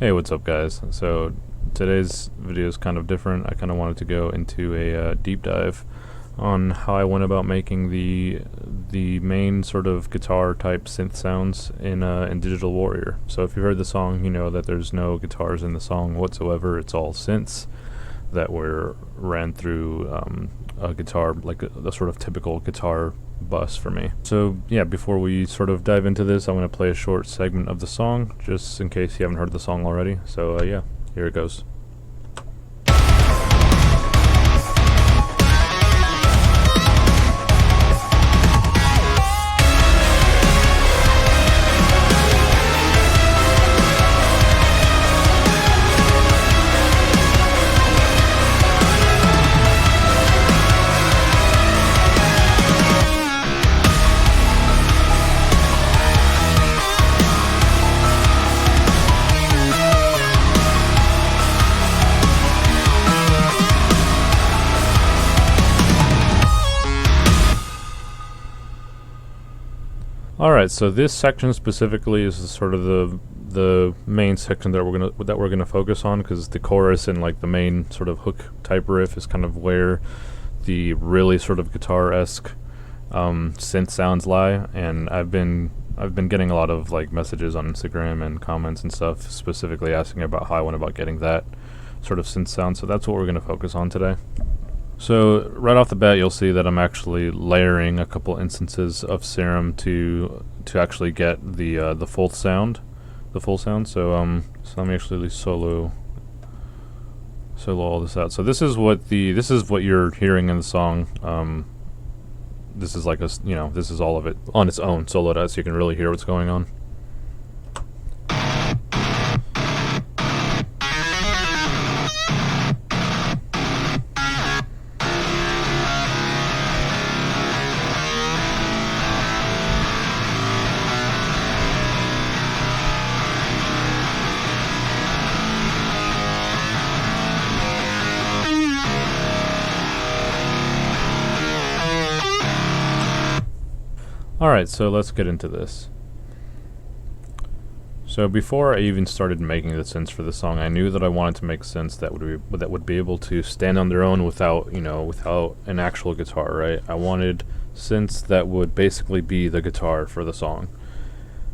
Hey, what's up guys? So today's video is kind of different. I kind of wanted to go into a deep dive on how I went about making the main sort of guitar type synth sounds in Digital Warrior. So if you heard the song, you know that there's no guitars in the song whatsoever. It's all synths that were ran through a guitar, like a sort of typical guitar bus for me. So yeah, before we sort of dive into this, I'm going to play a short segment of the song, just in case you haven't heard the song already. So yeah, here it goes. Alright, so this section specifically is sort of the main section that we're gonna focus on, because the chorus and like the main sort of hook type riff is kind of where the really sort of guitar-esque synth sounds lie. And I've been getting a lot of like messages on Instagram and comments and stuff specifically asking about how I went about getting that sort of synth sound, so that's what we're gonna focus on today. So right off the bat, you'll see that I'm actually layering a couple instances of Serum to actually get the full sound, So so let me actually solo all this out. So this is what you're hearing in the song. This is like this is all of it on its own, soloed out, so you can really hear what's going on. Alright, so let's get into this. So before I even started making the synths for the song, I knew that I wanted to make synths that would be able to stand on their own without an actual guitar, right? I wanted synths that would basically be the guitar for the song.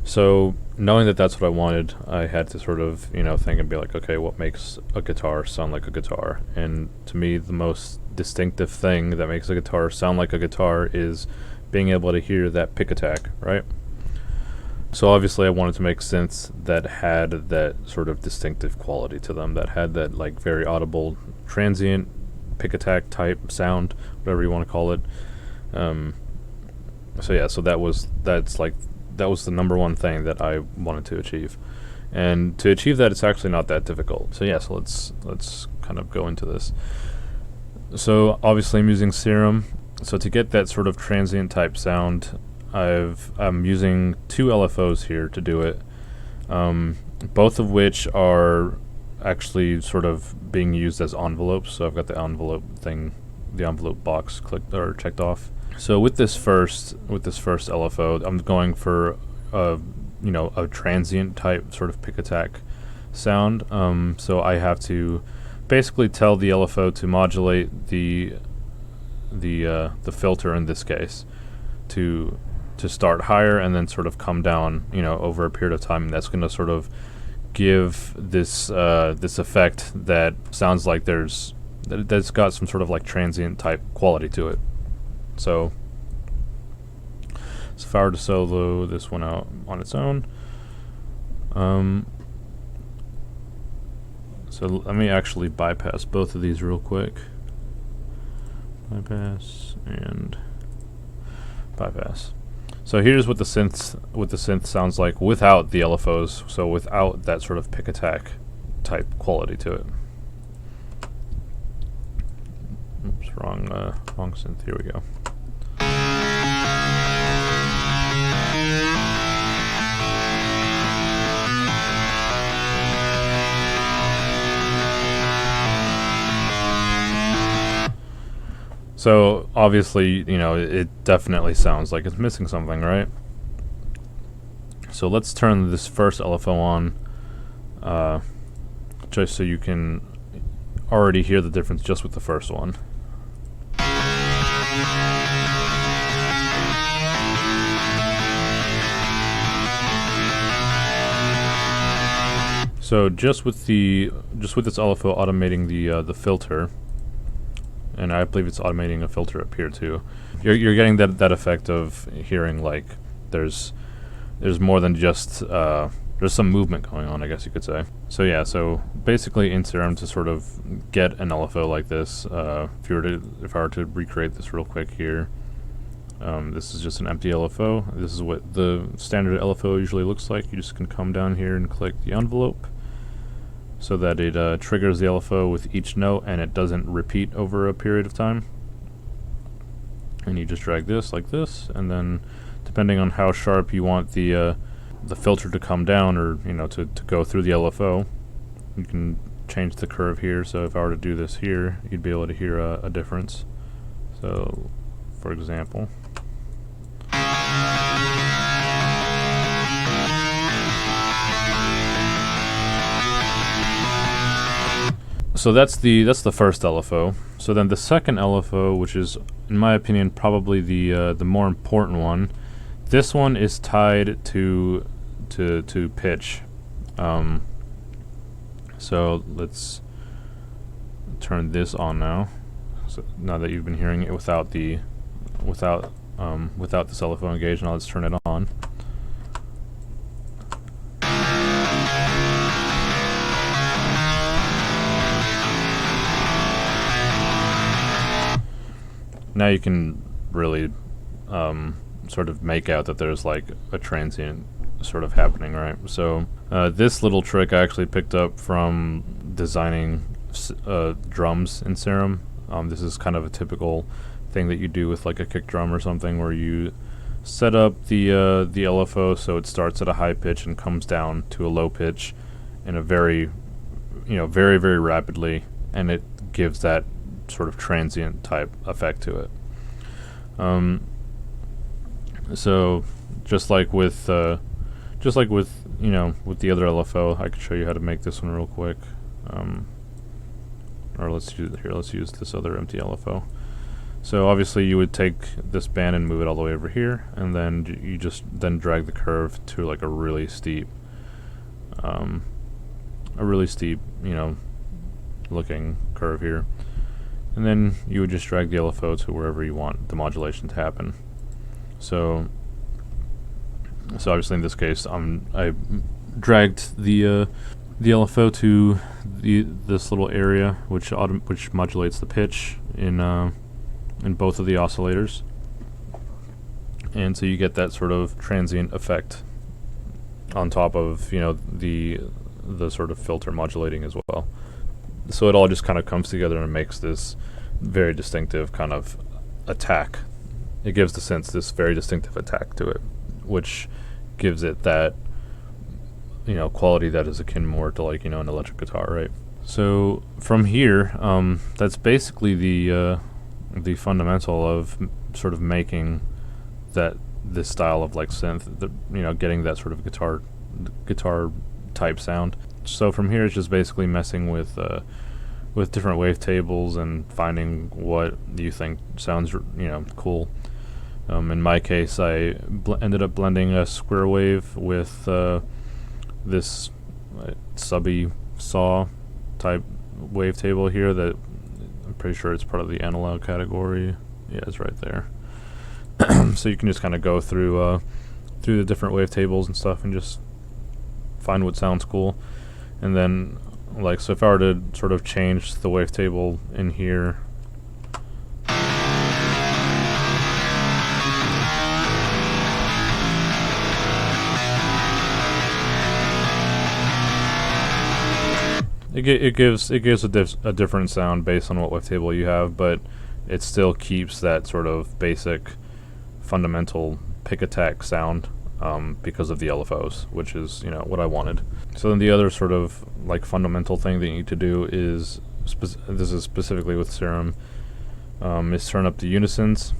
So knowing that that's what I wanted, I had to sort of, think and be like, okay, what makes a guitar sound like a guitar? And to me, the most distinctive thing that makes a guitar sound like a guitar is being able to hear that pick attack, right? So obviously I wanted to make synths that had that sort of distinctive quality to them, that had that like very audible transient pick attack type sound, whatever you want to call it. So yeah, so that was the number one thing that I wanted to achieve. And to achieve that, it's actually not that difficult. So yeah, so let's kind of go into this. So obviously I'm using Serum. So to get that sort of transient type sound, I'm using two LFOs here to do it, both of which are actually sort of being used as envelopes. So I've got the envelope box clicked or checked off. So with this first LFO, I'm going for a transient type sort of pick attack sound. So I have to basically tell the LFO to modulate the filter in this case to start higher and then sort of come down over a period of time, and that's going to sort of give this this effect that sounds like that's got some sort of like transient type quality to it. So if I were to solo this one out on its own, so let me actually bypass both of these real quick. Bypass and bypass. So here's what the synth sounds like without the LFOs, so without that sort of pick attack type quality to it. Oops, wrong synth. Here we go. So obviously, it definitely sounds like it's missing something, right? So let's turn this first LFO on. just so you can already hear the difference just with the first one. So just with this LFO automating the filter, and I believe it's automating a filter up here too, you're getting that effect of hearing like there's more than just there's some movement going on, I guess you could say. So yeah, so basically in Serum, to sort of get an LFO like this, if I were to recreate this real quick here, this is just an empty LFO. This is what the standard LFO usually looks like. You just can come down here and click the envelope so that it triggers the LFO with each note and it doesn't repeat over a period of time. And you just drag this like this, and then depending on how sharp you want the filter to come down, or to go through the LFO, you can change the curve here. So if I were to do this here, you'd be able to hear a difference. So for example, so that's the first LFO. So then the second LFO, which is in my opinion probably the more important one, this one is tied to pitch. So let's turn this on now. So now that you've been hearing it without this LFO engaged, now let's turn it on. Now you can really sort of make out that there's like a transient sort of happening, right? So this little trick I actually picked up from designing drums in Serum. This is kind of a typical thing that you do with like a kick drum or something, where you set up the LFO so it starts at a high pitch and comes down to a low pitch in a very very rapidly, and it gives that sort of transient type effect to it. So just like with with the other LFO, I could show you how to make this one real quick. Or let's use this other empty LFO. So obviously you would take this band and move it all the way over here, and then you just drag the curve to like a really steep looking curve here. And then you would just drag the LFO to wherever you want the modulation to happen. So obviously in this case, I dragged the LFO to this little area, which modulates the pitch in both of the oscillators, and so you get that sort of transient effect on top of the sort of filter modulating as well. So it all just kind of comes together and makes this very distinctive kind of attack. It gives the synth this very distinctive attack to it, which gives it that quality that is akin more to like an electric guitar, right? So from here, that's basically the fundamental of sort of making this style of like synth, getting that sort of guitar type sound. So from here, it's just basically messing with different wavetables and finding what you think sounds cool. In my case, I ended up blending a square wave with this subby saw type wavetable here that I'm pretty sure it's part of the analog category. Yeah, it's right there. So you can just kind of go through the different wavetables and stuff and just find what sounds cool. And then, like, so if I were to sort of change the wavetable in here, it gives a different sound based on what wavetable you have, but it still keeps that sort of basic fundamental pick attack sound because of the LFOs, which is what I wanted. So then the other sort of like fundamental thing that you need to do is this is specifically with Serum, is turn up the Unisons.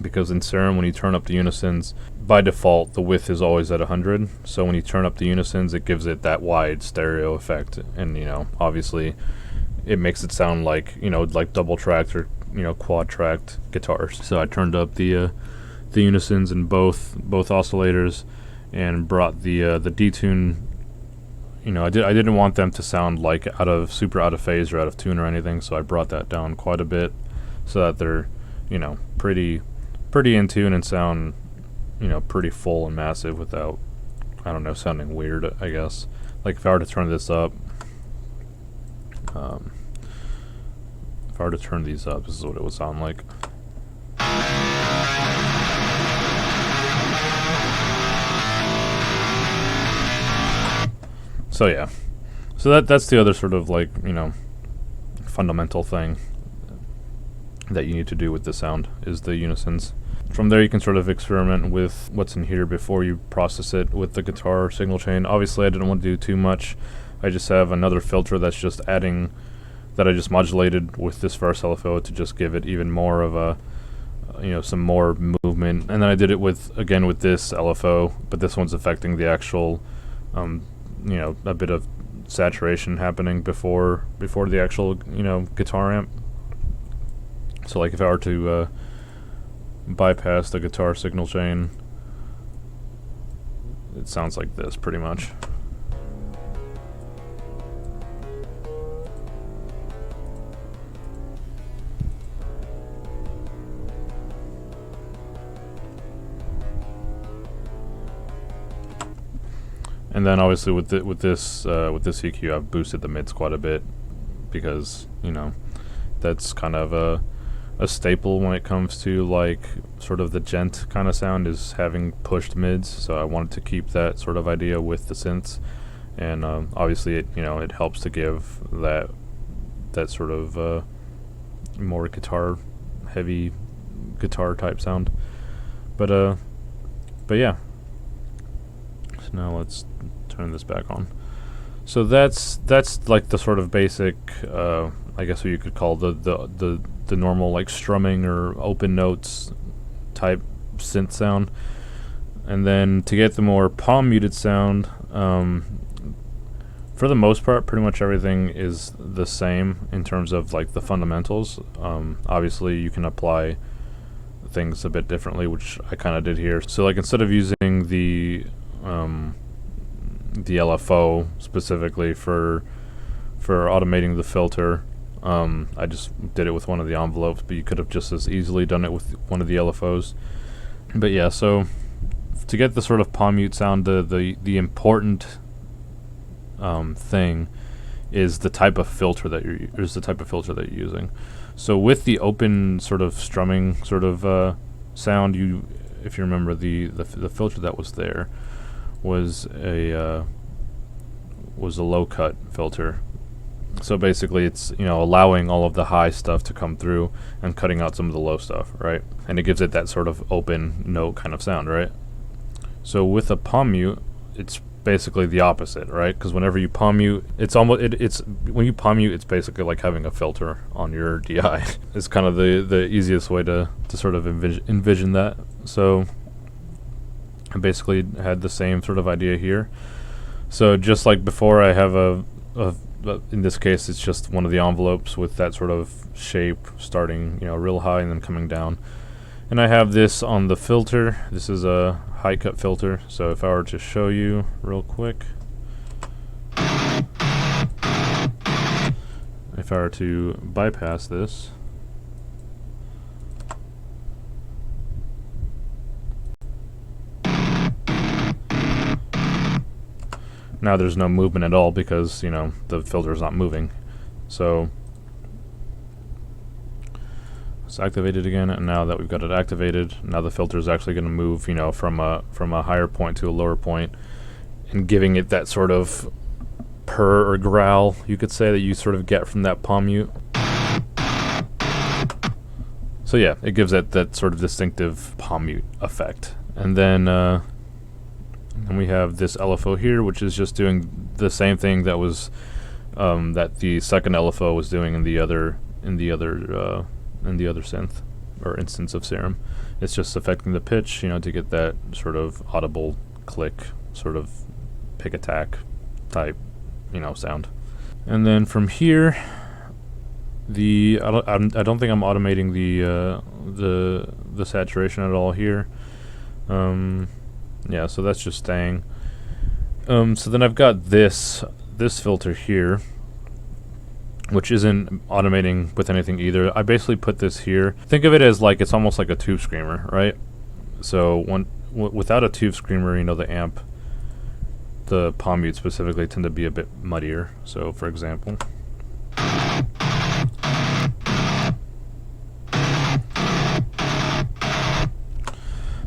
because in Serum, when you turn up the Unisons, by default the width is always at 100. So when you turn up the Unisons, it gives it that wide stereo effect, and obviously it makes it sound like like double tracked or quad tracked guitars. So I turned up the Unisons in both oscillators and brought the detune. I didn't want them to sound like super out of phase or out of tune or anything, so I brought that down quite a bit so that they're pretty in tune and sound pretty full and massive without, I don't know, sounding weird, I guess. Like if I were to turn this up, if I were to turn these up, this is what it would sound like. So yeah, so that's the other sort of like fundamental thing that you need to do with the sound is the Unisons. From there you can sort of experiment with what's in here before you process it with the guitar signal chain. Obviously I didn't want to do too much. I just have another filter that's just adding, that I just modulated with this first LFO to just give it even more of a some more movement. And then I did it with this LFO, but this one's affecting the actual a bit of saturation happening before the actual guitar amp. So like if I were to bypass the guitar signal chain, it sounds like this pretty much. And then obviously with this EQ, I've boosted the mids quite a bit because that's kind of a staple when it comes to like sort of the Djent kind of sound, is having pushed mids. So I wanted to keep that sort of idea with the synths, and obviously it helps to give that sort of more heavy guitar type sound. But yeah. So now let's turn this back on. So that's like the sort of basic, I guess what you could call the normal like strumming or open notes type synth sound. And then to get the more palm muted sound, for the most part, pretty much everything is the same in terms of like the fundamentals. Obviously, you can apply things a bit differently, which I kind of did here. So like instead of using the LFO specifically for automating the filter, I just did it with one of the envelopes, but you could have just as easily done it with one of the LFOs. But yeah, so to get the sort of palm mute sound, the important thing is the type of filter that you're using. So with the open sort of strumming sort of sound, if you remember the filter that was there was a low cut filter. So basically it's allowing all of the high stuff to come through and cutting out some of the low stuff, right? And it gives it that sort of open note kind of sound, right? So with a palm mute, it's basically the opposite, right? Because whenever you palm mute, when you palm mute, it's basically like having a filter on your DI. It's kind of the easiest way to sort of envision that. So I basically had the same sort of idea here. So just like before, I have in this case, it's just one of the envelopes with that sort of shape starting, real high and then coming down. And I have this on the filter. This is a high cut filter. So if I were to show you real quick, if I were to bypass this, now there's no movement at all because the filter is not moving. So let's activate it again, and now that we've got it activated, now the filter is actually going to move from a higher point to a lower point, and giving it that sort of purr or growl, you could say, that you sort of get from that palm mute. So yeah, it gives it that sort of distinctive palm mute effect. And then we have this LFO here, which is just doing the same thing that was that the second LFO was doing in the other synth. or instance of Serum. It's just affecting the pitch, to get that sort of audible click, sort of pick attack type, sound. And then from here, I don't think I'm automating the saturation at all here. Yeah, so that's just staying. So then I've got this filter here, which isn't automating with anything either. I basically put this here. Think of it as like it's almost like a tube screamer, right? So without a tube screamer, the palm mutes specifically tend to be a bit muddier. So for example,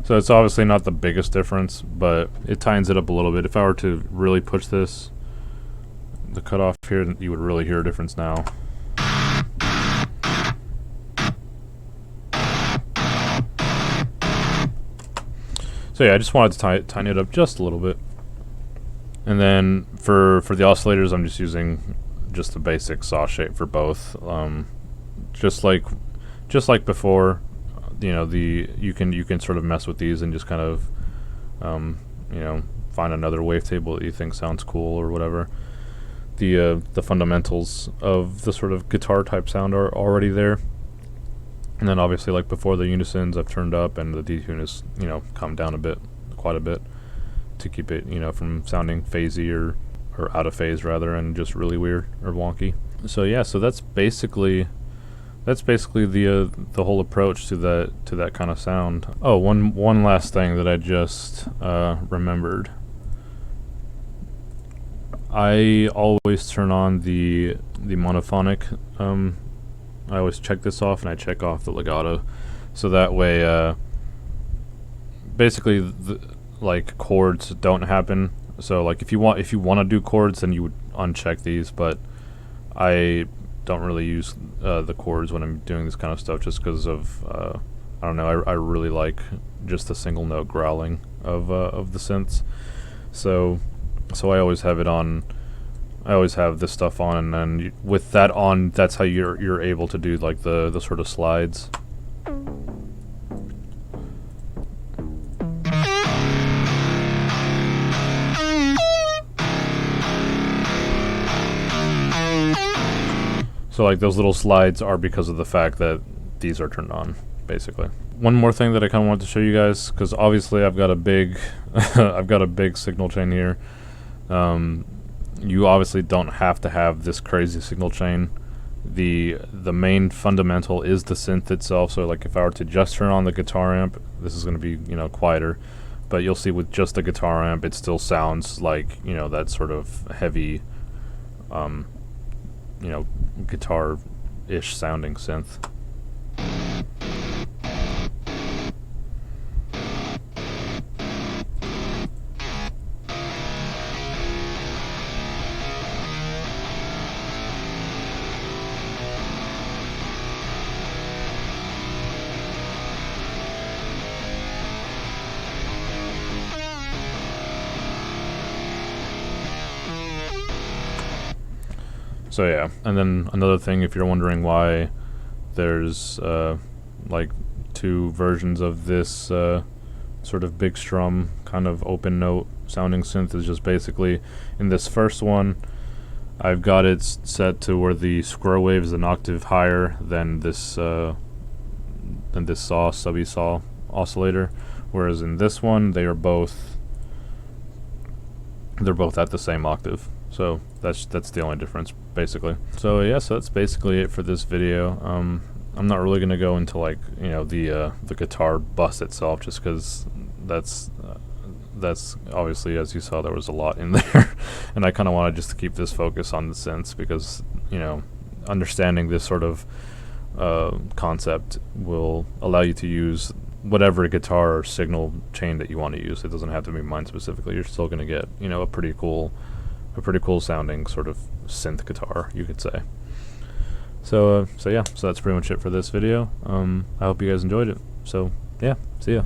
so it's obviously not the biggest difference, but it tightens it up a little bit. If I were to really push this, the cutoff here, you would really hear a difference now. So yeah, I just wanted to tighten it up just a little bit. And then for the oscillators, I'm just using just the basic saw shape for both. Just like before, you can sort of mess with these and just kind of find another wavetable that you think sounds cool or whatever. The fundamentals of the sort of guitar type sound are already there. And then obviously, like before, the Unisons I've turned up, and the detune is come down quite a bit to keep it from sounding phasey or out of phase rather, and just really weird or wonky. So yeah, so that's basically the whole approach to that kind of sound. Oh, one last thing that I just remembered. I always turn on the monophonic. I always check this off, and I check off the legato, so that way, basically, like chords don't happen. So like if you want to do chords, then you would uncheck these. But I don't really use the chords when I'm doing this kind of stuff, just because of I don't know. I really like just the single note growling of the synths. So I always have it on. I always have this stuff on, and then with that on, that's how you're able to do like the sort of slides. So like those little slides are because of the fact that these are turned on, basically. One more thing that I kind of wanted to show you guys, because obviously I've got a big I've got a big signal chain here. You obviously don't have to have this crazy signal chain. The main fundamental is the synth itself. So like if I were to just turn on the guitar amp, this is going to be quieter, but you'll see with just the guitar amp, it still sounds like that sort of heavy guitar-ish sounding synth. So yeah, and then another thing, if you're wondering why there's like two versions of this sort of big strum kind of open note sounding synth, is just basically in this first one I've got it set to where the square wave is an octave higher than this subby saw oscillator, whereas in this one they're both at the same octave. So that's the only difference, basically. So yeah, so that's basically it for this video. I'm not really gonna go into like the guitar bus itself, just because that's obviously, as you saw, there was a lot in there, and I kind of wanted just to keep this focus on the synths, because understanding this sort of concept will allow you to use whatever guitar or signal chain that you want to use. It doesn't have to be mine specifically. You're still gonna get a pretty cool sounding sort of synth guitar, you could say. So yeah, so that's pretty much it for this video. I hope you guys enjoyed it. So yeah, see ya.